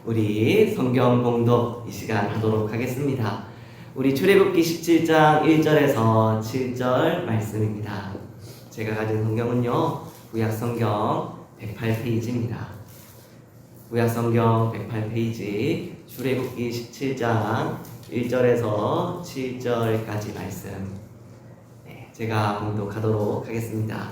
우리 성경 봉독 이 시간 하도록 하겠습니다. 우리 출애굽기 17장 1절에서 7절 말씀입니다. 제가 가진 성경은요, 구약성경 108페이지입니다. 구약성경 108페이지 출애굽기 17장 1절에서 7절까지 말씀, 제가 봉독하도록 하겠습니다.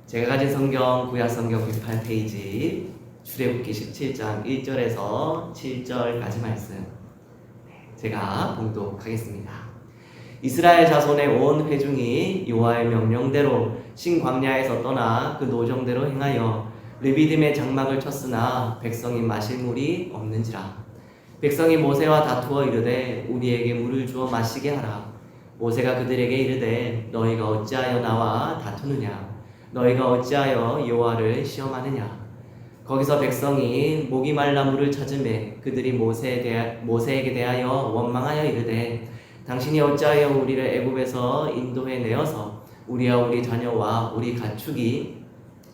제가 가진 성경 구약성경 108페이지 출애굽기 17장 1절에서 7절까지 말씀, 제가 봉독하겠습니다. 이스라엘 자손의 온 회중이 여호와의 명령대로 신광야에서 떠나 그 노정대로 행하여 르비딤의 장막을 쳤으나 백성이 마실 물이 없는지라. 백성이 모세와 다투어 이르되 우리에게 물을 주어 마시게 하라. 모세가 그들에게 이르되 너희가 어찌하여 나와 다투느냐? 너희가 어찌하여 여호와를 시험하느냐? 거기서 백성이 목이 말라 물을 찾으매 그들이 모세에게 대하여 원망하여 이르되 당신이 어찌하여 우리를 애굽에서 인도해 내어서 우리와 우리 자녀와 우리 가축이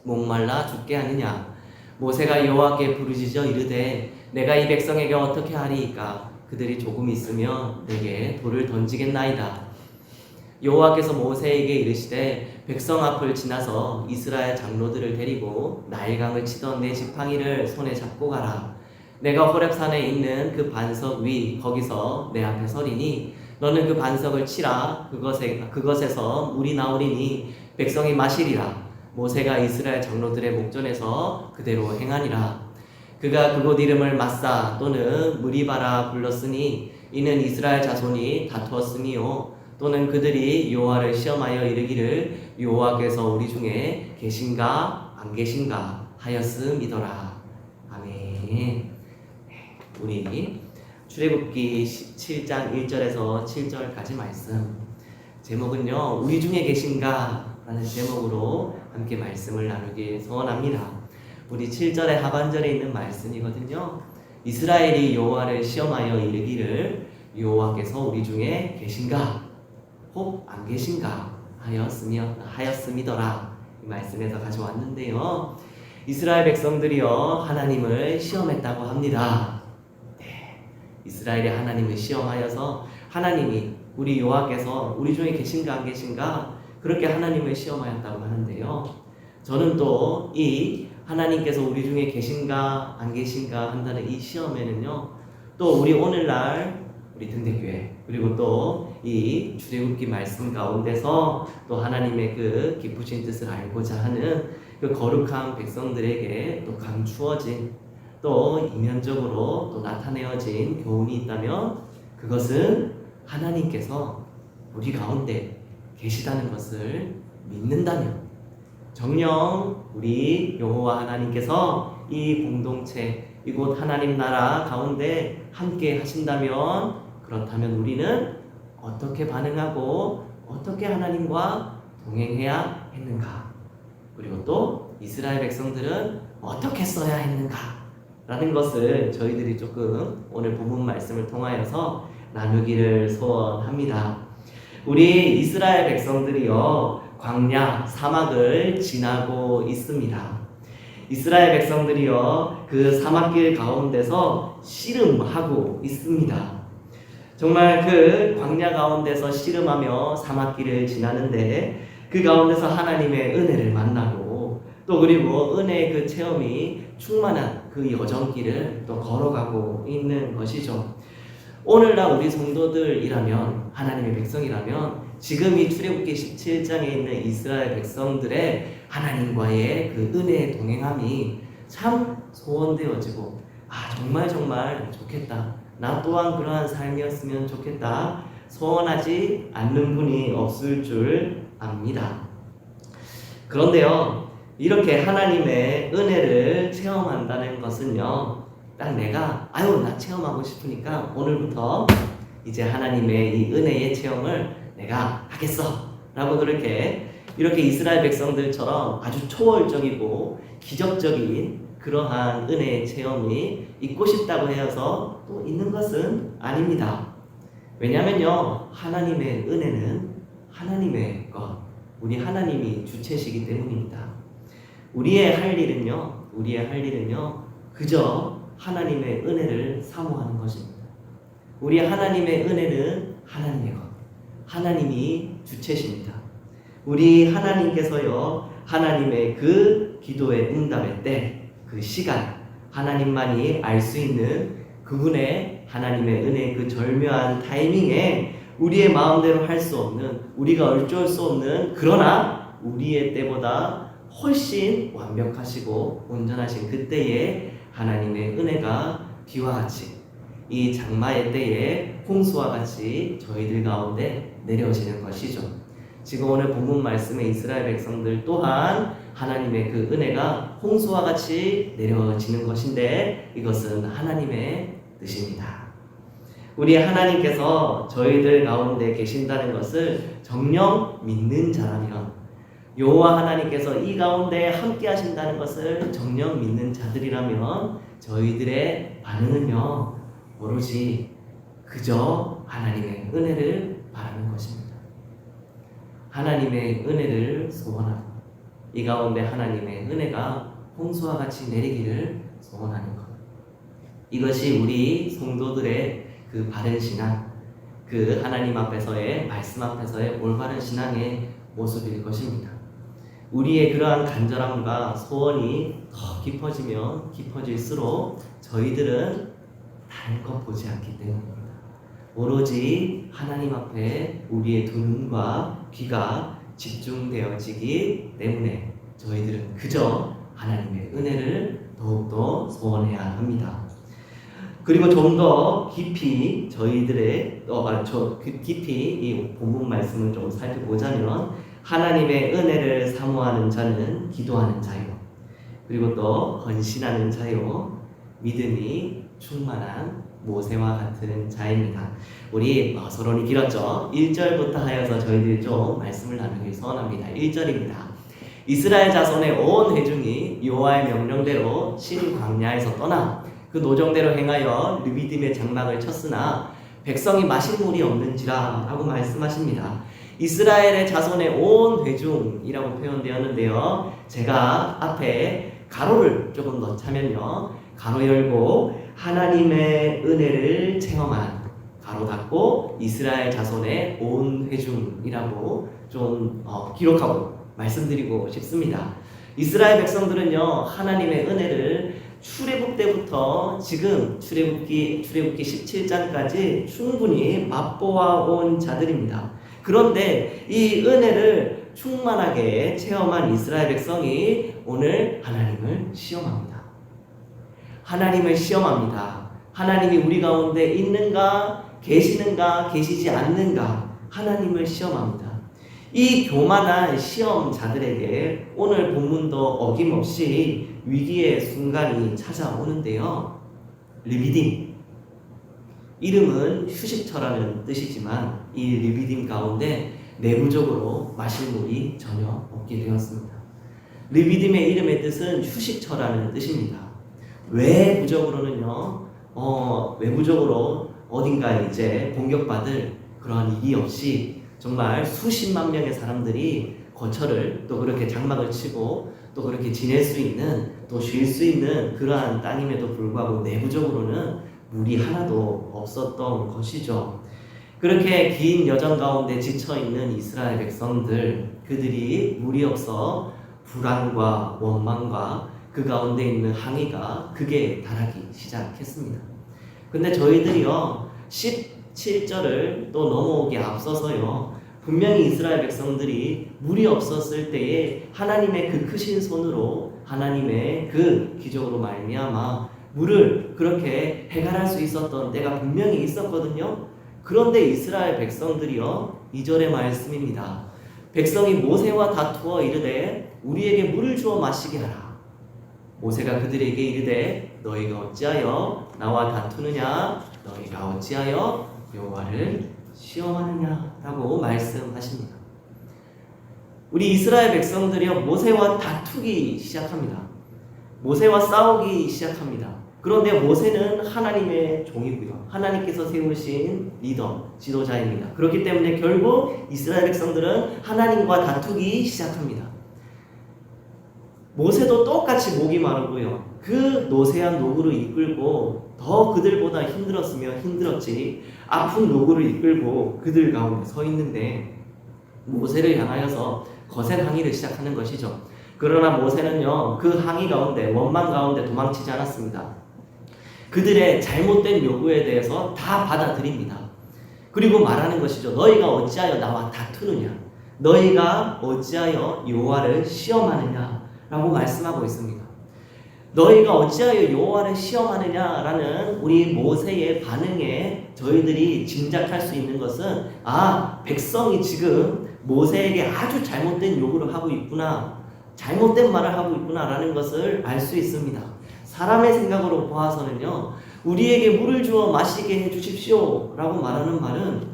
목말라 죽게 하느냐? 모세가 여호와께 부르짖어 이르되 내가 이 백성에게 어떻게 하리이까? 그들이 조금 있으면 내게 돌을 던지겠나이다. 여호와께서 모세에게 이르시되 백성 앞을 지나서 이스라엘 장로들을 데리고 나일강을 치던 내 지팡이를 손에 잡고 가라. 내가 호렙산에 있는 그 반석 위 거기서 내 앞에 서리니 너는 그 반석을 치라. 그것에서 물이 나오리니 백성이 마시리라. 모세가 이스라엘 장로들의 목전에서 그대로 행하니라. 그가 그곳 이름을 마사 또는 무리바라 불렀으니 이는 이스라엘 자손이 다투었음이요 또는 그들이 여호와를 시험하여 이르기를 여호와께서 우리 중에 계신가 안 계신가 하였음이더라. 아멘. 우리 출애굽기 17장 1절에서 7절까지 말씀, 제목은요 우리 중에 계신가 라는 제목으로 함께 말씀을 나누길 소원합니다. 우리 7절의 하반절에 있는 말씀이거든요. 이스라엘이 여호와를 시험하여 이르기를 여호와께서 우리 중에 계신가 혹 안 계신가 하였음이더라. 이 말씀에서 가져왔는데요, 이스라엘 백성들이요 하나님을 시험했다고 합니다. 이스라엘이 하나님을 시험하여서 하나님이 우리 여호와께서 우리 중에 계신가 안 계신가 그렇게 하나님을 시험하였다고 하는데요, 저는 또 이 하나님께서 우리 중에 계신가 안 계신가 한다는 이 시험에는요, 또 우리 오늘날 우리 등대교회 그리고 또 이 출애굽기 말씀 가운데서 또 하나님의 그 기쁘신 뜻을 알고자 하는 그 거룩한 백성들에게 또 감추어진 또 이면적으로 또 나타내어진 교훈이 있다면 그것은 하나님께서 우리 가운데 계시다는 것을 믿는다면, 정녕 우리 여호와 하나님께서 이 공동체 이곳 하나님 나라 가운데 함께 하신다면, 그렇다면 우리는 어떻게 반응하고 어떻게 하나님과 동행해야 했는가, 그리고 또 이스라엘 백성들은 어떻게 써야 했는가 라는 것을 저희들이 조금 오늘 본문 말씀을 통하여서 나누기를 소원합니다. 우리 이스라엘 백성들이요 광야 사막을 지나고 있습니다. 이스라엘 백성들이요 그 사막길 가운데서 씨름하고 있습니다. 정말 그 광야 가운데서 씨름하며 사막길을 지나는데 그 가운데서 하나님의 은혜를 만나고 또 그리고 은혜의 그 체험이 충만한 그 여정길을 또 걸어가고 있는 것이죠. 오늘날 우리 성도들이라면, 하나님의 백성이라면 지금 이 출애굽기 17장에 있는 이스라엘 백성들의 하나님과의 그 은혜의 동행함이 참 소원되어지고, 정말 좋겠다, 나 또한 그러한 삶이었으면 좋겠다, 소원하지 않는 분이 없을 줄 압니다. 그런데요, 이렇게 하나님의 은혜를 체험한다는 것은요, 딱 내가 나 체험하고 싶으니까 오늘부터 이제 하나님의 이 은혜의 체험을 내가 하겠어 라고 이렇게 이스라엘 백성들처럼 아주 초월적이고 기적적인 그러한 은혜의 체험이 있고 싶다고 해서 또 있는 것은 아닙니다. 왜냐하면요, 하나님의 은혜는 하나님의 것, 우리 하나님이 주체시기 때문입니다. 우리의 할 일은요 그저 하나님의 은혜를 사모하는 것입니다. 우리 하나님의 은혜는 하나님의 것, 하나님이 주체십니다. 우리 하나님께서요, 하나님의 그 기도의 응답의 때, 그 시간, 하나님만이 알 수 있는 그분의 하나님의 은혜의 그 절묘한 타이밍에 우리의 마음대로 할 수 없는, 우리가 어쩔 수 없는, 그러나 우리의 때보다 훨씬 완벽하시고 온전하신 그때에 하나님의 은혜가 비와 같이, 이 장마의 때에 홍수와 같이 저희들 가운데 내려오시는 것이죠. 지금 오늘 본문 말씀의 이스라엘 백성들 또한 하나님의 그 은혜가 홍수와 같이 내려지는 것인데, 이것은 하나님의 뜻입니다. 우리 하나님께서 저희들 가운데 계신다는 것을 정녕 믿는 자라면, 여호와 하나님께서 이 가운데 함께 하신다는 것을 정녕 믿는 자들이라면, 저희들의 반응은요, 오로지 그저 하나님의 은혜를 바라는 것입니다. 하나님의 은혜를 소원하고, 이 가운데 하나님의 은혜가 홍수와 같이 내리기를 소원하는 것, 이것이 우리 성도들의 그 바른 신앙, 그 하나님 앞에서의 말씀 앞에서의 올바른 신앙의 모습일 것입니다. 우리의 그러한 간절함과 소원이 더 깊어지면 깊어질수록 저희들은 다른 것 보지 않기 때문입니다. 오로지 하나님 앞에 우리의 두 눈과 귀가 집중되어지기 때문에 저희들은 그저 하나님의 은혜를 더욱더 소원해야 합니다. 그리고 좀 더 깊이 저희들의 깊이 이 본문 말씀을 좀 살펴보자면, 하나님의 은혜를 사모하는 자는 기도하는 자요, 그리고 또 헌신하는 자요, 믿음이 충만한 모세와 같은 자입니다. 우리 서론이 길었죠. 1절부터 하여서 저희들이 좀 말씀을 나누길 소원합니다. 1절입니다. 이스라엘 자손의 온 회중이 여호와의 명령대로 신 광야에서 떠나 그 노정대로 행하여 르비딤의 장막을 쳤으나 백성이 마실 물이 없는지라 라고 말씀하십니다. 이스라엘의 자손의 온 회중이라고 표현되었는데요, 제가 앞에 가로를 조금 넣자면요, 가로 열고 하나님의 은혜를 체험한, 가로 닫고 이스라엘 자손의 온 회중이라고 좀 기록하고 말씀드리고 싶습니다. 이스라엘 백성들은요, 하나님의 은혜를 출애굽 때부터 지금 출애굽기 17장까지 충분히 맛보아 온 자들입니다. 그런데 이 은혜를 충만하게 체험한 이스라엘 백성이 오늘 하나님을 시험합니다. 하나님을 시험합니다. 하나님이 우리 가운데 있는가, 계시는가, 계시지 않는가, 하나님을 시험합니다. 이 교만한 시험자들에게 오늘 본문도 어김없이 위기의 순간이 찾아오는데요, 르비딤, 이름은 휴식처라는 뜻이지만 이 르비딤 가운데 내부적으로 마실 물이 전혀 없게 되었습니다. 르비딤의 이름의 뜻은 휴식처라는 뜻입니다. 외부적으로는요, 외부적으로 어딘가 이제 공격받을 그러한 일이 없이 정말 수십만 명의 사람들이 거처를 또 그렇게 장막을 치고 또 그렇게 지낼 수 있는, 또 쉴 수 있는 그러한 땅임에도 불구하고 내부적으로는 물이 하나도 없었던 것이죠. 그렇게 긴 여정 가운데 지쳐있는 이스라엘 백성들, 그들이 물이 없어 불안과 원망과 그 가운데 있는 항의가 극에 달하기 시작했습니다. 근데 저희들이요, 17절을 또 넘어오기 앞서서요, 분명히 이스라엘 백성들이 물이 없었을 때에 하나님의 그 크신 손으로, 하나님의 그 기적으로 말미암아 물을 그렇게 해결할 수 있었던 때가 분명히 있었거든요. 그런데 이스라엘 백성들이요, 2절의 말씀입니다. 백성이 모세와 다투어 이르되 우리에게 물을 주어 마시게 하라. 모세가 그들에게 이르되 너희가 어찌하여 나와 다투느냐, 너희가 어찌하여 여호와를 시험하느냐 라고 말씀하십니다. 우리 이스라엘 백성들이요, 모세와 다투기 시작합니다. 모세와 싸우기 시작합니다. 그런데 모세는 하나님의 종이고요, 하나님께서 세우신 리더, 지도자입니다. 그렇기 때문에 결국 이스라엘 백성들은 하나님과 다투기 시작합니다. 모세도 똑같이 목이 마르고요. 그 노쇠한 노구를 이끌고 더 그들보다 힘들었으면 힘들었지 아픈 노구를 이끌고 그들 가운데 서 있는데 모세를 향하여서 거센 항의를 시작하는 것이죠. 그러나 모세는요, 그 항의 가운데, 원망 가운데 도망치지 않았습니다. 그들의 잘못된 요구에 대해서 다 받아들입니다. 그리고 말하는 것이죠. 너희가 어찌하여 나와 다투느냐? 너희가 어찌하여 여호와를 시험하느냐? 라고 말씀하고 있습니다. 너희가 어찌하여 여호와를 시험하느냐라는 우리 모세의 반응에 저희들이 짐작할 수 있는 것은 백성이 지금 모세에게 아주 잘못된 요구를 하고 있구나, 잘못된 말을 하고 있구나라는 것을 알 수 있습니다. 사람의 생각으로 보아서는요, 우리에게 물을 주어 마시게 해주십시오 라고 말하는 말은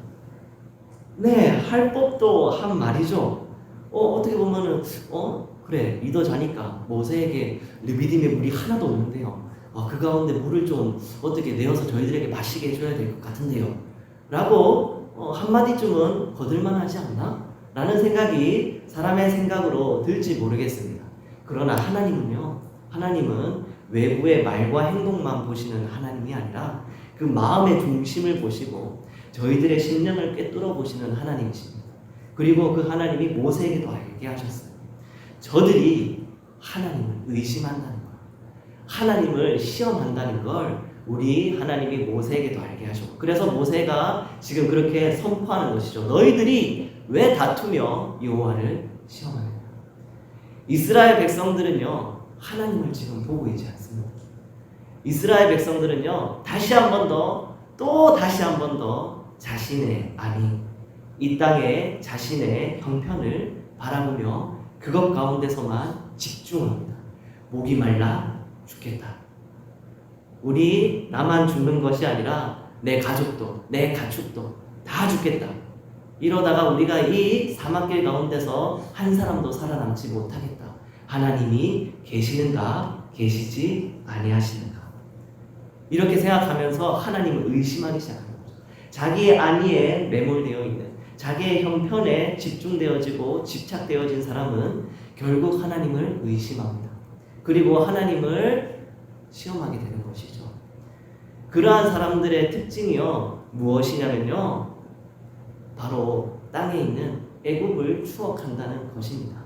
할 법도 한 말이죠. 어떻게 보면은 그래, 리더자니까 모세에게 르비딤에 물이 하나도 없는데요, 그 가운데 물을 좀 어떻게 내어서 저희들에게 마시게 해줘야 될 것 같은데요 라고 한마디쯤은 거들만하지 않나? 라는 생각이 사람의 생각으로 들지 모르겠습니다. 그러나 하나님은 외부의 말과 행동만 보시는 하나님이 아니라 그 마음의 중심을 보시고 저희들의 심령을 꿰뚫어 보시는 하나님이십니다. 그리고 그 하나님이 모세에게도 알게 하셨어요. 저들이 하나님을 의심한다는 것, 하나님을 시험한다는 걸 우리 하나님이 모세에게도 알게 하셨고, 그래서 모세가 지금 그렇게 선포하는 것이죠. 너희들이 왜 다투며 여호와를 시험하느냐? 이스라엘 백성들은요, 하나님을 지금 보고 있지 않습니다. 이스라엘 백성들은요, 다시 한 번 더 자신의 이 땅에 자신의 형편을 바라보며 그것 가운데서만 집중합니다. 목이 말라 죽겠다. 나만 죽는 것이 아니라 내 가족도, 내 가축도 다 죽겠다. 이러다가 우리가 이 사막길 가운데서 한 사람도 살아남지 못하겠다. 하나님이 계시는가, 계시지 아니하시는가. 이렇게 생각하면서 하나님을 의심하기 시작합니다. 자기의 안위에 매몰되어 있는, 자기의 형편에 집중되어지고 집착되어진 사람은 결국 하나님을 의심합니다. 그리고 하나님을 시험하게 되는 것이죠. 그러한 사람들의 특징이요, 무엇이냐면요, 바로 땅에 있는 애굽을 추억한다는 것입니다.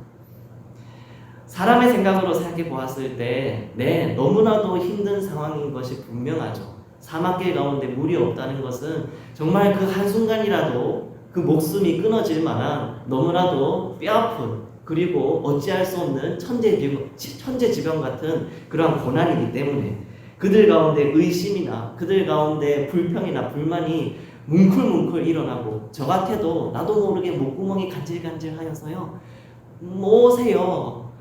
사람의 생각으로 생각해 보았을 때 너무나도 힘든 상황인 것이 분명하죠. 사막길 가운데 물이 없다는 것은 정말 그 한순간이라도 그 목숨이 끊어질 만한 너무나도 뼈아픈, 그리고 어찌할 수 없는 천재지변 같은 그러한 고난이기 때문에 그들 가운데 의심이나 그들 가운데 불평이나 불만이 뭉클뭉클 일어나고, 저 같아도 나도 모르게 목구멍이 간질간질하여서요, 모세요,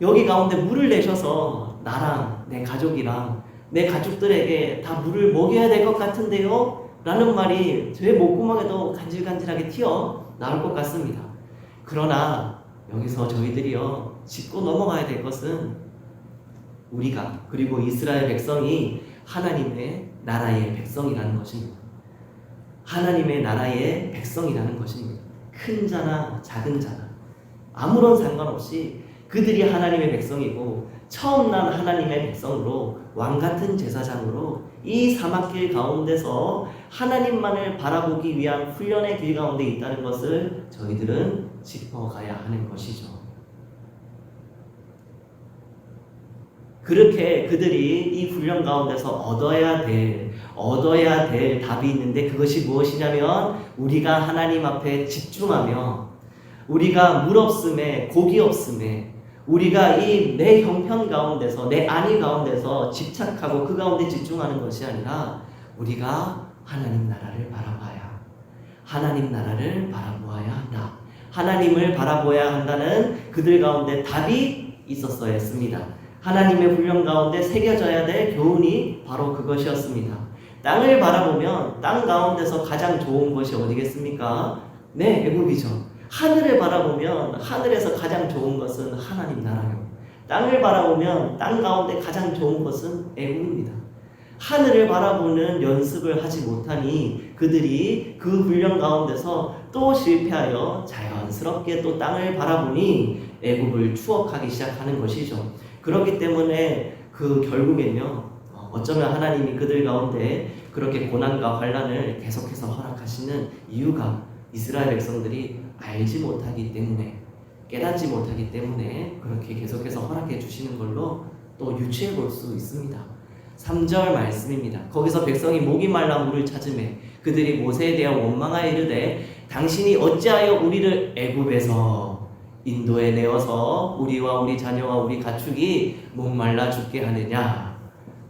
여기 가운데 물을 내셔서 나랑 내 가족이랑 내 가족들에게 다 물을 먹여야 될 것 같은데요? 라는 말이 제 목구멍에도 간질간질하게 튀어 나올 것 같습니다. 그러나 여기서 저희들이요, 짚고 넘어가야 될 것은 우리가, 그리고 이스라엘 백성이 하나님의 나라의 백성이라는 것입니다. 하나님의 나라의 백성이라는 것입니다. 큰 자나 작은 자나 아무런 상관없이 그들이 하나님의 백성이고, 처음 난 하나님의 백성으로 왕같은 제사장으로 이 사막길 가운데서 하나님만을 바라보기 위한 훈련의 길 가운데 있다는 것을 저희들은 짚어가야 하는 것이죠. 그렇게 그들이 이 훈련 가운데서 얻어야 될 답이 있는데, 그것이 무엇이냐면 우리가 하나님 앞에 집중하며, 우리가 물 없음에 고기 없음에 우리가 이 내 형편 가운데서, 내 안위 가운데서 집착하고 그 가운데 집중하는 것이 아니라 우리가 하나님 나라를 바라보아야 한다. 하나님을 바라보아야 한다는 그들 가운데 답이 있었어야 했습니다. 하나님의 훈련 가운데 새겨져야 될 교훈이 바로 그것이었습니다. 땅을 바라보면 땅 가운데서 가장 좋은 것이 어디겠습니까? 애굽이죠. 하늘을 바라보면 하늘에서 가장 좋은 것은 하나님 나라요. 땅을 바라보면 땅 가운데 가장 좋은 것은 애굽입니다. 하늘을 바라보는 연습을 하지 못하니 그들이 그 훈련 가운데서 또 실패하여 자연스럽게 또 땅을 바라보니 애굽을 추억하기 시작하는 것이죠. 그렇기 때문에 결국엔요, 어쩌면 하나님이 그들 가운데 그렇게 고난과 환난을 계속해서 허락하시는 이유가 이스라엘 백성들이 알지 못하기 때문에, 깨닫지 못하기 때문에 그렇게 계속해서 허락해 주시는 걸로 또 유추해 볼 수 있습니다. 3절 말씀입니다. 거기서 백성이 목이 말라 물을 찾으매 그들이 모세에 대한 원망하여 이르되 당신이 어찌하여 우리를 애굽에서 인도에 내어서 우리와 우리 자녀와 우리 가축이 목말라 죽게 하느냐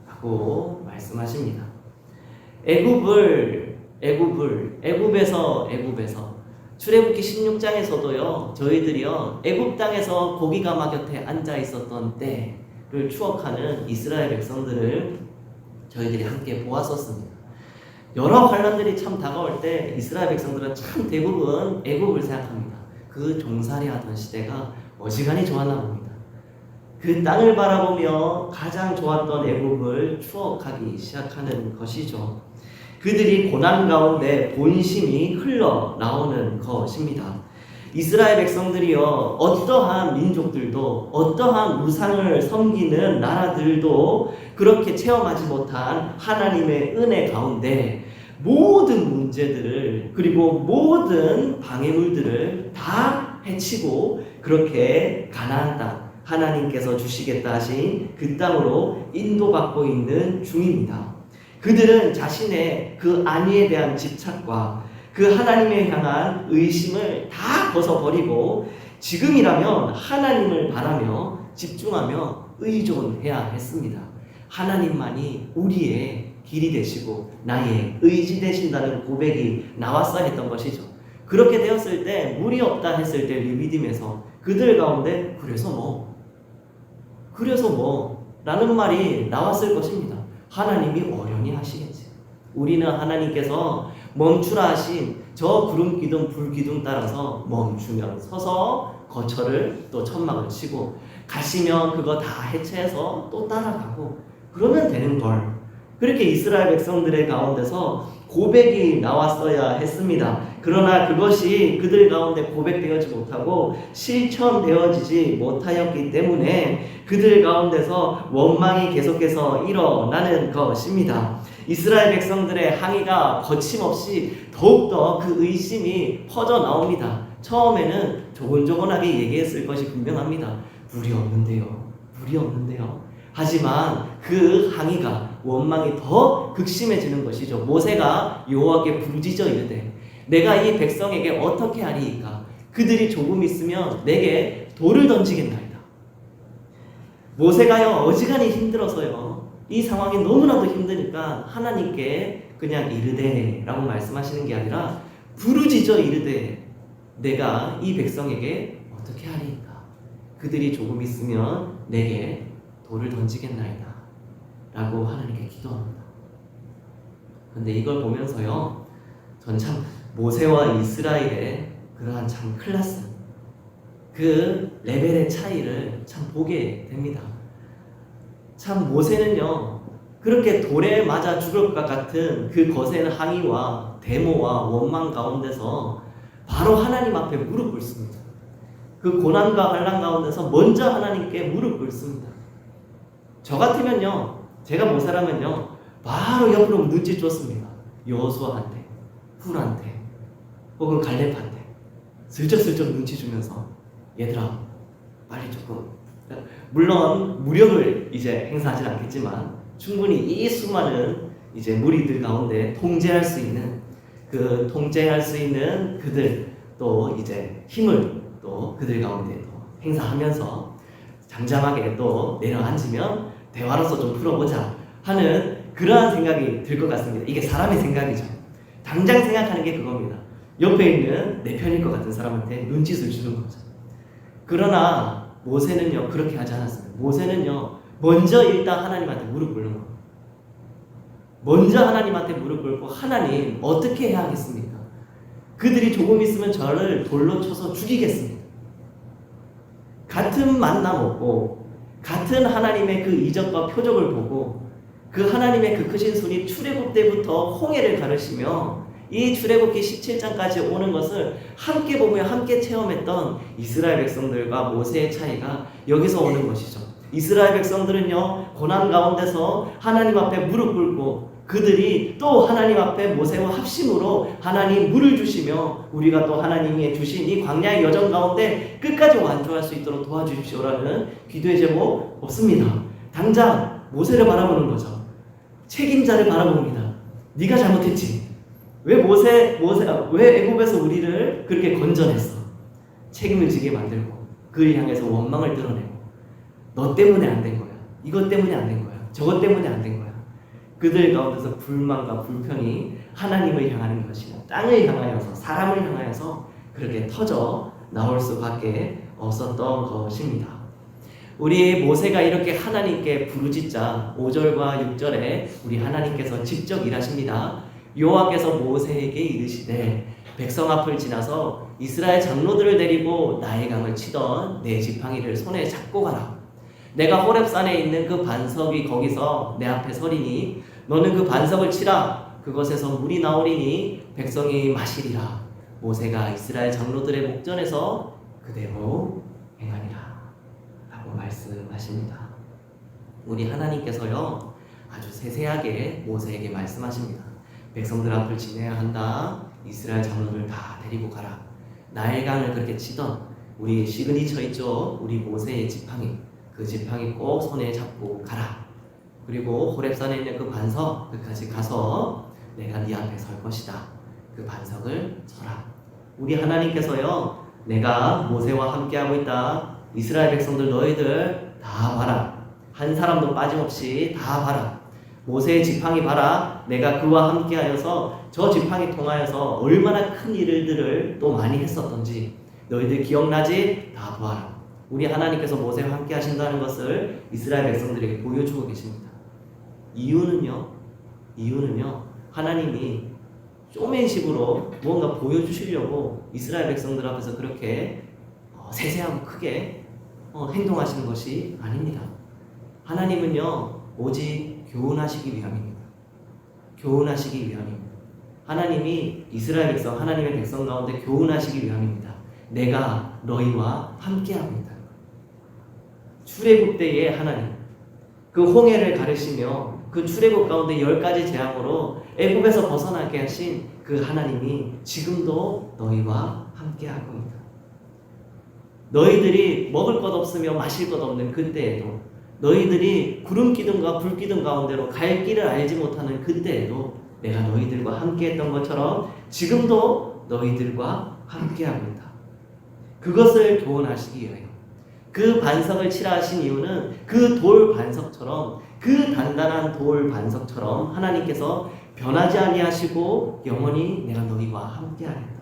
하고 말씀하십니다. 애굽에서 출애굽기 16장에서도요, 저희들이요 애굽 땅에서 고기가마 곁에 앉아 있었던 때를 추억하는 이스라엘 백성들을 저희들이 함께 보았었습니다. 여러 환난들이 참 다가올 때 이스라엘 백성들은 참 대부분 애굽을 생각합니다. 그 종살이 하던 시대가 어지간히 좋았나 봅니다. 그 땅을 바라보며 가장 좋았던 애굽을 추억하기 시작하는 것이죠. 그들이 고난 가운데 본심이 흘러나오는 것입니다. 이스라엘 백성들이요, 어떠한 민족들도, 어떠한 우상을 섬기는 나라들도 그렇게 체험하지 못한 하나님의 은혜 가운데 모든 문제들을, 그리고 모든 방해물들을 다 해치고 그렇게 가나안 땅, 하나님께서 주시겠다 하신 그 땅으로 인도받고 있는 중입니다. 그들은 자신의 그 안위에 대한 집착과 그 하나님에 향한 의심을 다 벗어버리고 지금이라면 하나님을 바라며 집중하며 의존해야 했습니다. 하나님만이 우리의 길이 되시고 나의 의지 되신다는 고백이 나왔어야 했던 것이죠. 그렇게 되었을 때, 물이 없다 했을 때 리비딤에서 그들 가운데 그래서 뭐 라는 말이 나왔을 것입니다. 하나님이 어련히 하시겠지. 우리는 하나님께서 멈추라 하신 저 구름 기둥 불 기둥 따라서 멈추면 서서 거처를 또 천막을 치고, 가시면 그거 다 해체해서 또 따라가고 그러면 되는 걸. 그렇게 이스라엘 백성들의 가운데서 고백이 나왔어야 했습니다. 그러나 그것이 그들 가운데 고백되어지 못하고 실천되어지지 못하였기 때문에 그들 가운데서 원망이 계속해서 일어나는 것입니다. 이스라엘 백성들의 항의가 거침없이 더욱더 그 의심이 퍼져 나옵니다. 처음에는 조곤조곤하게 얘기했을 것이 분명합니다. 물이 없는데요. 하지만 그 항의가, 원망이 더 극심해지는 것이죠. 모세가 여호와께 부르짖어 이르되 내가 이 백성에게 어떻게 하리이까? 그들이 조금 있으면 내게 돌을 던지겠나이다. 모세가요, 어지간히 힘들어서요, 이 상황이 너무나도 힘드니까 하나님께 그냥 이르되 라고 말씀하시는 게 아니라 부르짖어 이르되 내가 이 백성에게 어떻게 하리이까? 그들이 조금 있으면 내게 돌을 던지겠나이다 라고 하나님께 기도합니다. 그런데 이걸 보면서요, 전 참 모세와 이스라엘의 그러한 참 클래스, 그 레벨의 차이를 참 보게 됩니다. 참 모세는요, 그렇게 돌에 맞아 죽을 것 같은 그 거센 항의와 데모와 원망 가운데서 바로 하나님 앞에 무릎 꿇습니다. 그 고난과 환난 가운데서 먼저 하나님께 무릎 꿇습니다. 저 같으면요, 제가 모세라면요, 바로 옆으로 눈치 줬습니다. 여호수아한테, 훌한테, 혹은 갈렙한테 슬쩍슬쩍 눈치 주면서 얘들아 빨리 조금, 물론 무력을 이제 행사하진 않겠지만 충분히 이 수많은 이제 무리들 가운데 통제할 수 있는 그들, 또 이제 힘을 또 그들 가운데 또 행사하면서 잠잠하게 또 내려앉으면 대화로서 좀 풀어보자 하는 그러한 생각이 들 것 같습니다. 이게 사람의 생각이죠. 당장 생각하는 게 그겁니다. 옆에 있는 내 편일 것 같은 사람한테 눈짓을 주는 거죠. 그러나 모세는요, 그렇게 하지 않았습니다. 모세는요, 먼저 일단 하나님한테 무릎 꿇는 거예요. 먼저 하나님한테 무릎 꿇고, 하나님 어떻게 해야 하겠습니까? 그들이 조금 있으면 저를 돌로 쳐서 죽이겠습니다. 같은 만남 없고 같은 하나님의 그 이적과 표적을 보고 그 하나님의 그 크신 손이 출애굽 때부터 홍해를 가르시며 이 출애굽기 17장까지 오는 것을 함께 보며 함께 체험했던 이스라엘 백성들과 모세의 차이가 여기서 오는 것이죠. 이스라엘 백성들은요, 고난 가운데서 하나님 앞에 무릎 꿇고 그들이 또 하나님 앞에 모세와 합심으로 하나님 물을 주시며 우리가 또 하나님이 주신 이 광야의 여정 가운데 끝까지 완주할 수 있도록 도와주십시오라는 기도의 제목 없습니다. 당장 모세를 바라보는 거죠. 책임자를 바라봅니다. 네가 잘못했지. 왜 왜 애굽에서 우리를 그렇게 건져냈어? 책임을 지게 만들고 그를 향해서 원망을 드러내고 너 때문에 안 된 거야. 이것 때문에 안 된 거야. 저것 때문에 안 된 거야. 그들 가운데서 불만과 불평이 하나님을 향하는 것이며 땅을 향하여서 사람을 향하여서 그렇게 터져 나올 수밖에 없었던 것입니다. 우리 모세가 이렇게 하나님께 부르짖자 5절과 6절에 우리 하나님께서 직접 일하십니다. 여호와께서 모세에게 이르시되 백성 앞을 지나서 이스라엘 장로들을 데리고 나일 강을 치던 내 지팡이를 손에 잡고 가라. 내가 호렙산에 있는 그 반석이 거기서 내 앞에 서리니 너는 그 반석을 치라. 그것에서 물이 나오리니 백성이 마시리라. 모세가 이스라엘 장로들의 목전에서 그대로 행하리라 라고 말씀하십니다. 우리 하나님께서요 아주 세세하게 모세에게 말씀하십니다. 백성들 앞을 지내야 한다. 이스라엘 장로들 다 데리고 가라. 나일강을 그렇게 치던 우리 시그니처 있죠. 우리 모세의 지팡이, 그 지팡이 꼭 손에 잡고 가라. 그리고 호렙산에 있는 그 반석 끝까지 가서 내가 네 앞에 설 것이다. 그 반석을 쳐라. 우리 하나님께서요 내가 모세와 함께하고 있다. 이스라엘 백성들 너희들 다 봐라. 한 사람도 빠짐없이 다 봐라. 모세의 지팡이 봐라. 내가 그와 함께하여서 저 지팡이 통하여서 얼마나 큰 일들을 또 많이 했었던지 너희들 기억나지? 다 보아라. 우리 하나님께서 모세와 함께 하신다는 것을 이스라엘 백성들에게 보여주고 계십니다. 이유는요 하나님이 쇼맨식으로 무언가 보여주시려고 이스라엘 백성들 앞에서 그렇게 세세하고 크게 행동하시는 것이 아닙니다. 하나님은요 오직 교훈하시기 위함입니다. 교훈하시기 위함입니다. 하나님이 이스라엘 백성, 하나님의 백성 가운데 교훈하시기 위함입니다. 내가 너희와 함께하고 있다. 출애굽 때의 하나님, 그 홍해를 가르시며 그 출애굽 가운데 10가지 재앙으로 애굽에서 벗어나게 하신 그 하나님이 지금도 너희와 함께하고 있다. 너희들이 먹을 것 없으며 마실 것 없는 그때에도, 너희들이 구름 기둥과 불 기둥 가운데로 갈 길을 알지 못하는 그때에도 내가 너희들과 함께했던 것처럼 지금도 너희들과 함께하고 있다. 그것을 교훈하시기 위하여 그 반석을 치라 하신 이유는 그 돌 반석처럼, 그 단단한 돌 반석처럼 하나님께서 변하지 아니하시고 영원히 내가 너희와 함께하겠다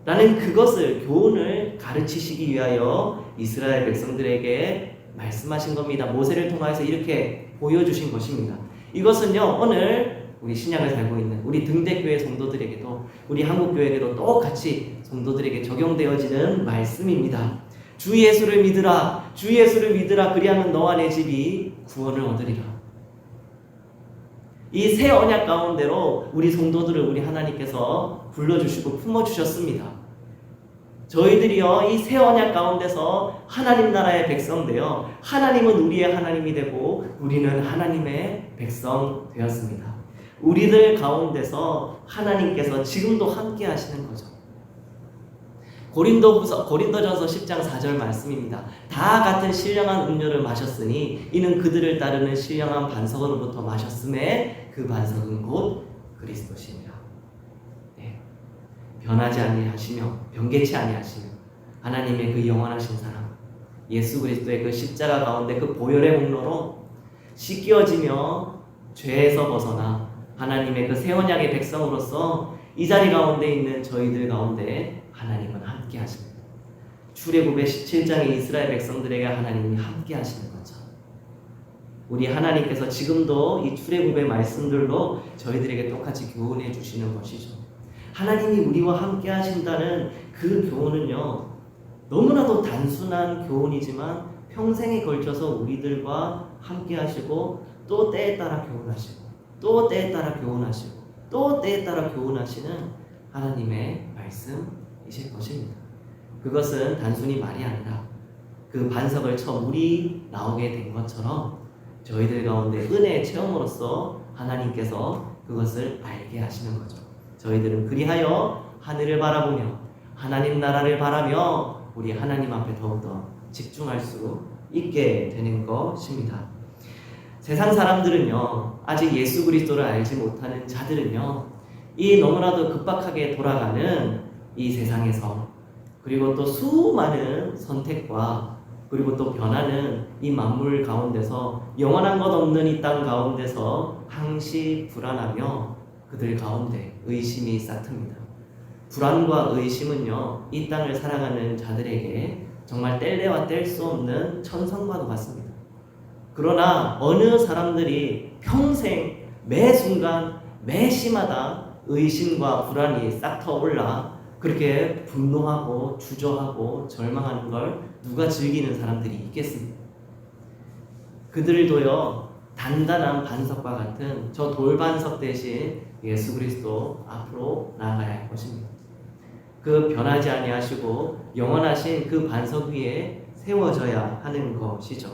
라는 그것을, 교훈을 가르치시기 위하여 이스라엘 백성들에게 말씀하신 겁니다. 모세를 통해서 이렇게 보여주신 것입니다. 이것은요 오늘 우리 신약을 살고 있는 우리 등대교회 성도들에게도, 우리 한국교회에게도 똑같이 성도들에게 적용되어지는 말씀입니다. 주 예수를 믿으라, 주 예수를 믿으라. 그리하면 너와 내 집이 구원을 얻으리라. 이 새 언약 가운데로 우리 성도들을 우리 하나님께서 불러주시고 품어주셨습니다. 저희들이요 이 새 언약 가운데서 하나님 나라의 백성 되어 하나님은 우리의 하나님이 되고 우리는 하나님의 백성 되었습니다. 우리들 가운데서 하나님께서 지금도 함께 하시는 거죠. 고린도전서 10장 4절 말씀입니다. 다 같은 신령한 음료를 마셨으니 이는 그들을 따르는 신령한 반석으로부터 마셨음에 그 반석은 곧 그리스도시니라. 네. 변하지 아니하시며 변개치 아니하시며 하나님의 그 영원하신 사랑, 예수 그리스도의 그 십자가 가운데 그 보혈의 공로로 씻겨지며 죄에서 벗어나 하나님의 그 새 언약의 백성으로서 이 자리 가운데 있는 저희들 가운데 하나님은 함께 하십니다. 출애굽의 17장의 이스라엘 백성들에게 하나님이 함께 하시는 거죠. 우리 하나님께서 지금도 이 출애굽의 말씀들로 저희들에게 똑같이 교훈해 주시는 것이죠. 하나님이 우리와 함께 하신다는 그 교훈은요 너무나도 단순한 교훈이지만 평생에 걸쳐서 우리들과 함께 하시고 또 때에 따라 교훈하시고 또 때에 따라 교훈하시고 또 때에 따라 교훈하시는 하나님의 말씀이실 것입니다. 그것은 단순히 말이 아니라 그 반석을 쳐 물이 나오게 된 것처럼 저희들 가운데 은혜의 체험으로서 하나님께서 그것을 알게 하시는 거죠. 저희들은 그리하여 하늘을 바라보며 하나님 나라를 바라며 우리 하나님 앞에 더욱더 집중할 수 있게 되는 것입니다. 세상 사람들은요, 아직 예수 그리스도를 알지 못하는 자들은요, 이 너무나도 급박하게 돌아가는 이 세상에서, 그리고 또 수많은 선택과 그리고 또 변하는 이 만물 가운데서, 영원한 것 없는 이 땅 가운데서 항시 불안하며 그들 가운데 의심이 싹틉니다. 불안과 의심은요, 이 땅을 살아가는 자들에게 정말 뗄래야 뗄 수 없는 천성과도 같습니다. 그러나 어느 사람들이 평생 매 순간 매 시마다 의심과 불안이 싹 터올라 그렇게 분노하고 주저하고 절망하는 걸 누가 즐기는 사람들이 있겠습니까? 그들도요, 단단한 반석과 같은 저 돌반석 대신 예수 그리스도 앞으로 나아가야 할 것입니다. 그 변하지 아니하시고 영원하신 그 반석 위에 세워져야 하는 것이죠.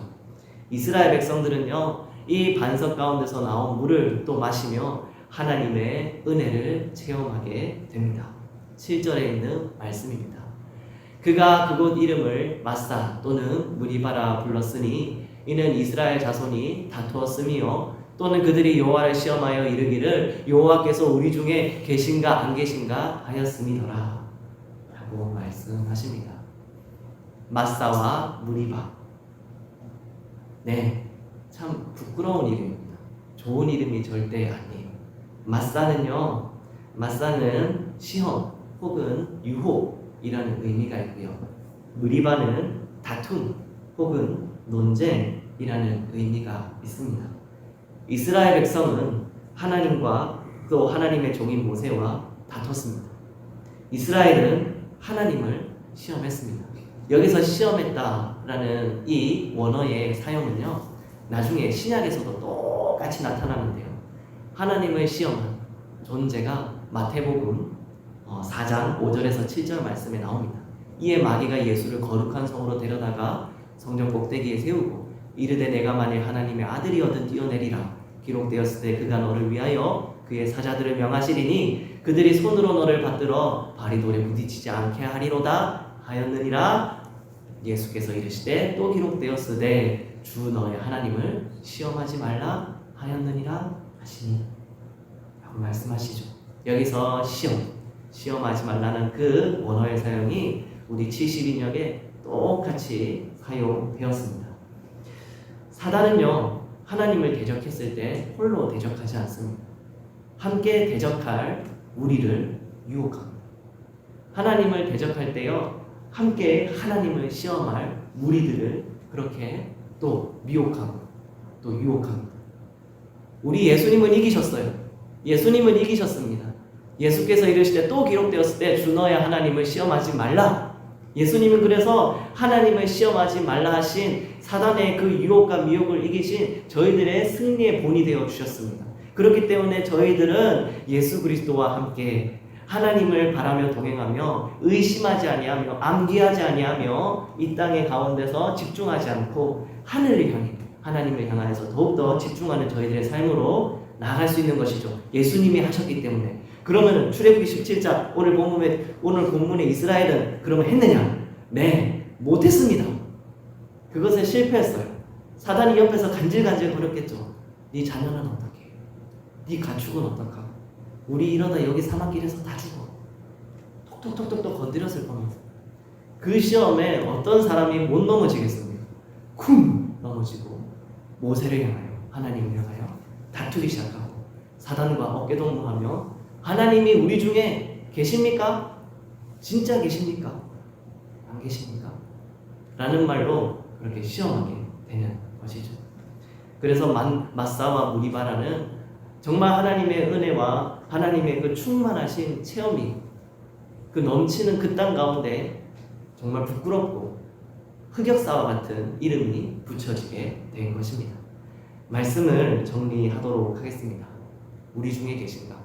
이스라엘 백성들은요, 이 반석 가운데서 나온 물을 또 마시며 하나님의 은혜를 체험하게 됩니다. 7절에 있는 말씀입니다. 그가 그곳 이름을 마사 또는 무리바라 불렀으니 이는 이스라엘 자손이 다투었음이요 또는 그들이 여호와를 시험하여 이르기를 여호와께서 우리 중에 계신가 안 계신가 하였음이더라 라고 말씀하십니다. 마사와 무리바, 네, 참 부끄러운 이름입니다. 좋은 이름이 절대 아니에요. 마사는 시험 혹은 유혹이라는 의미가 있고요. 무리바는 다툼 혹은 논쟁이라는 의미가 있습니다. 이스라엘 백성은 하나님과 또 하나님의 종인 모세와 다퉜습니다. 이스라엘은 하나님을 시험했습니다. 여기서 시험했다라는 이 원어의 사용은요, 나중에 신약에서도 똑같이 나타나는데요. 하나님을 시험한 존재가 마태복음 4장 5절에서 7절 말씀에 나옵니다. 이에 마귀가 예수를 거룩한 성으로 데려다가 성전 꼭대기에 세우고 이르되 내가 만일 하나님의 아들이거든 뛰어내리라. 기록되었을 때 그가 너를 위하여 그의 사자들을 명하시리니 그들이 손으로 너를 받들어 발이 돌에 부딪히지 않게 하리로다 하였느니라. 예수께서 이르시되 또 기록되었으되 주 너의 하나님을 시험하지 말라 하였느니라 하시니 라고 말씀하시죠. 여기서 시험하지 말라는 그 원어의 사용이 우리 70인역에 똑같이 사용되었습니다. 사단은요, 하나님을 대적했을 때 홀로 대적하지 않습니다. 함께 대적할 우리를 유혹합니다. 하나님을 대적할 때요, 함께 하나님을 시험할 무리들을 그렇게 또 미혹하고 또 유혹합니다. 우리 예수님은 이기셨어요. 예수님은 이기셨습니다. 예수께서 이르시되 또 기록되었을 때 주 너의 하나님을 시험하지 말라. 예수님은 그래서 하나님을 시험하지 말라 하신 사단의 그 유혹과 미혹을 이기신 저희들의 승리의 본이 되어 주셨습니다. 그렇기 때문에 저희들은 예수 그리스도와 함께 하나님을 바라며 동행하며 의심하지 아니하며 암기하지 아니하며 이 땅의 가운데서 집중하지 않고 하늘을 향해 하나님을 향하여서 더욱더 집중하는 저희들의 삶으로 나아갈 수 있는 것이죠. 예수님이 하셨기 때문에. 그러면 출애굽기 17장 오늘 본문의 이스라엘은 그러면 했느냐? 네, 못했습니다. 그것에 실패했어요. 사단이 옆에서 간질간질 거렸겠죠. 네 자녀는 어떻게? 네 가축은 어떡하고? 우리 이러다 여기 사막길에서 다 죽어. 톡톡톡톡 건드렸을 겁니다. 그 시험에 어떤 사람이 못 넘어지겠습니까? 쿵 넘어지고 모세를 향하여 하나님을 향하여 다투기 시작하고 사단과 어깨동무하며 하나님이 우리 중에 계십니까? 진짜 계십니까? 안 계십니까? 라는 말로 그렇게 시험하게 되는 것이죠. 그래서 마사와 무리바라는 정말 하나님의 은혜와 하나님의 그 충만하신 체험이 그 넘치는 그 땅 가운데 정말 부끄럽고 흑역사와 같은 이름이 붙여지게 된 것입니다. 말씀을 정리하도록 하겠습니다. 우리 중에 계신가?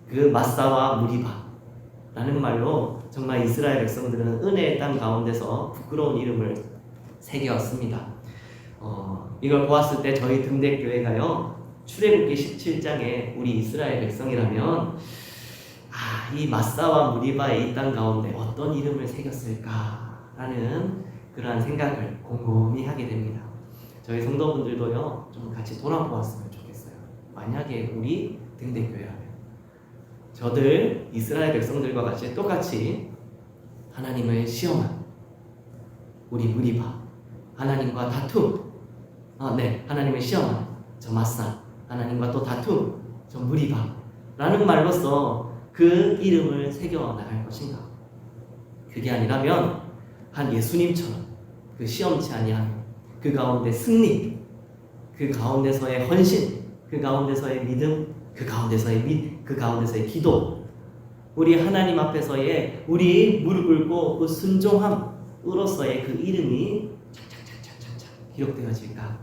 그 마사와 무리바라는 말로 정말 이스라엘 백성들은 은혜의 땅 가운데서 부끄러운 이름을 새겼습니다. 이걸 보았을 때 저희 등대교회가요, 출애굽기 17장에 우리 이스라엘 백성이라면 이 마사와 무리바의 이 땅 가운데 어떤 이름을 새겼을까라는 그러한 생각을 곰곰이 하게 됩니다. 저희 성도분들도요, 좀 같이 돌아보았으면 좋겠어요. 만약에 우리 등대교회라면 저들 이스라엘 백성들과 같이 똑같이 하나님을 시험한 우리 무리바, 하나님과 다툼, 하나님을 시험한 저 마사, 하나님과 또 다툼 저 무리바라는 말로써 그 이름을 새겨나갈 것인가? 그게 아니라면 한 예수님처럼 그 시험치 아니한 그 가운데 승리, 그 가운데서의 헌신, 그 가운데서의 믿음, 그 가운데서의 기도, 우리 하나님 앞에서의 우리 무릎 꿇고 그 순종함으로서의 그 이름이 착착착착착 기록되어질까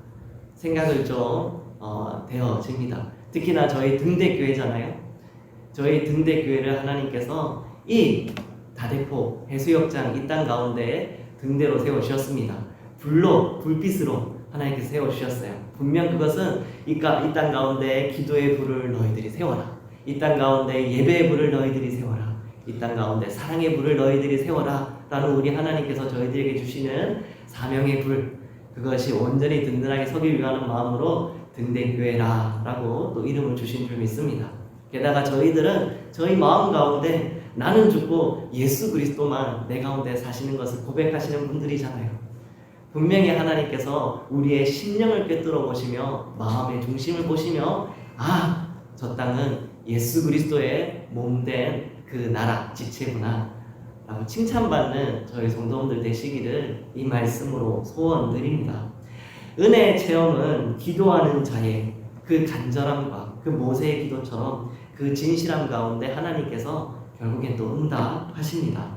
생각을 좀 되어집니다. 특히나 저희 등대교회잖아요. 저희 등대교회를 하나님께서 이 다대포 해수욕장 이 땅 가운데 등대로 세워주셨습니다. 불로 불빛으로 하나님께서 세워주셨어요. 분명 그것은 이 땅 가운데 기도의 불을 너희들이 세워라, 이 땅 가운데 예배의 불을 너희들이 세워라, 이 땅 가운데 사랑의 불을 너희들이 세워라 라는 우리 하나님께서 저희들에게 주시는 사명의 불, 그것이 온전히 든든하게 서기 위하는 마음으로 등대교회라 라고 또 이름을 주신 줄 믿습니다. 게다가 저희들은 저희 마음 가운데 나는 죽고 예수 그리스도만 내 가운데 사시는 것을 고백하시는 분들이잖아요. 분명히 하나님께서 우리의 심령을 꿰뚫어 보시며 마음의 중심을 보시며 저 땅은 예수 그리스도의 몸된 그 나라 지체구나 라고 칭찬받는 저희 성도분들 되시기를 이 말씀으로 소원드립니다. 은혜의 체험은 기도하는 자의 그 간절함과 그 모세의 기도처럼 그 진실함 가운데 하나님께서 결국엔 또 응답하십니다.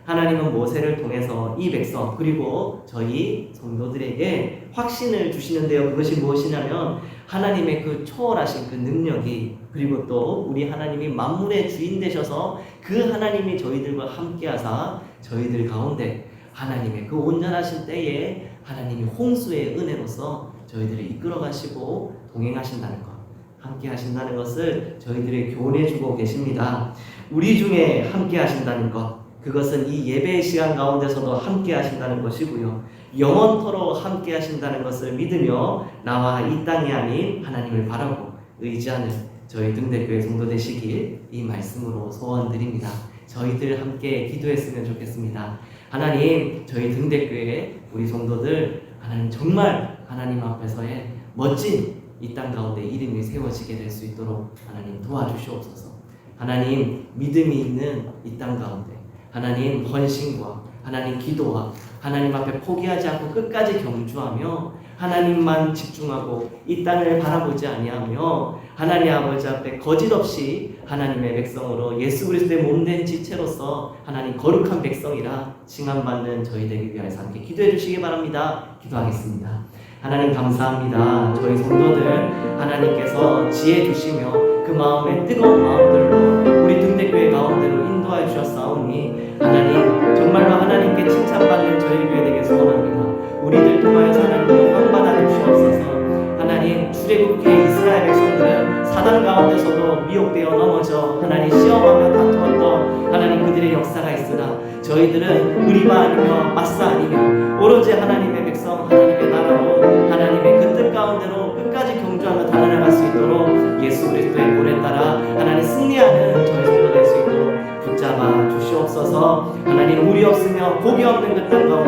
하나님은 모세를 통해서 이 백성 그리고 저희 성도들에게 확신을 주시는데요. 그것이 무엇이냐면 하나님의 그 초월하신 그 능력이, 그리고 또 우리 하나님이 만물의 주인 되셔서 그 하나님이 저희들과 함께하사 저희들 가운데 하나님의 그 온전하신 때에 하나님이 홍수의 은혜로서 저희들을 이끌어 가시고 동행하신다는 것, 함께 하신다는 것을 저희들에게 교훈해주고 계십니다. 우리 중에 함께 하신다는 것, 그것은 이 예배의 시간 가운데서도 함께 하신다는 것이고요, 영원토록 함께 하신다는 것을 믿으며 나와 이 땅이 아닌 하나님을 바라고 의지하는 저희 등대교회 성도 되시길 이 말씀으로 소원드립니다. 저희들 함께 기도했으면 좋겠습니다. 하나님, 저희 등대교회 우리 성도들 하나님 정말 하나님 앞에서의 멋진 이 땅 가운데 이름이 세워지게 될 수 있도록 하나님 도와주시옵소서. 하나님, 믿음이 있는 이 땅 가운데 하나님 헌신과 하나님 기도와 하나님 앞에 포기하지 않고 끝까지 경주하며 하나님만 집중하고 이 땅을 바라보지 아니하며 하나님 아버지 앞에 거짓없이 하나님의 백성으로 예수 그리스도의 몸된 지체로서 하나님 거룩한 백성이라 칭함받는 저희 되기 위하여서 함께 기도해 주시기 바랍니다. 기도하겠습니다. 하나님 감사합니다. 저희 성도들 하나님께서 지혜 주시며 그 마음에 뜨거운 마음들로 우리 등대교회 가운데로 인도하여 주셨사오니 하나님 정말로 하나님께 칭찬받는 저희 교회 되게 소원합니다. 우리들 통하여서 하나님 영광 받아 주시옵소서. 하나님 출애굽기 이스라엘 백성들은 사단 가운데서도 미혹되어 넘어져 하나님 시험하며 다투었던 하나님 그들의 역사가 있으나 저희들은 무리바 아니며 마사 아니며 오로지 하나님의 백성 하나님의 나라로 하나님의 그 뜻 가운데로 끝까지 경주하며 달아나갈 수 있도록 예수 그리스도의 볼에 따라 하나님 승리하는 저희 성도 될 수 있도록 붙잡아 주시옵소서. 하나님 우리 없으며 고기 없는 그 땅 가운데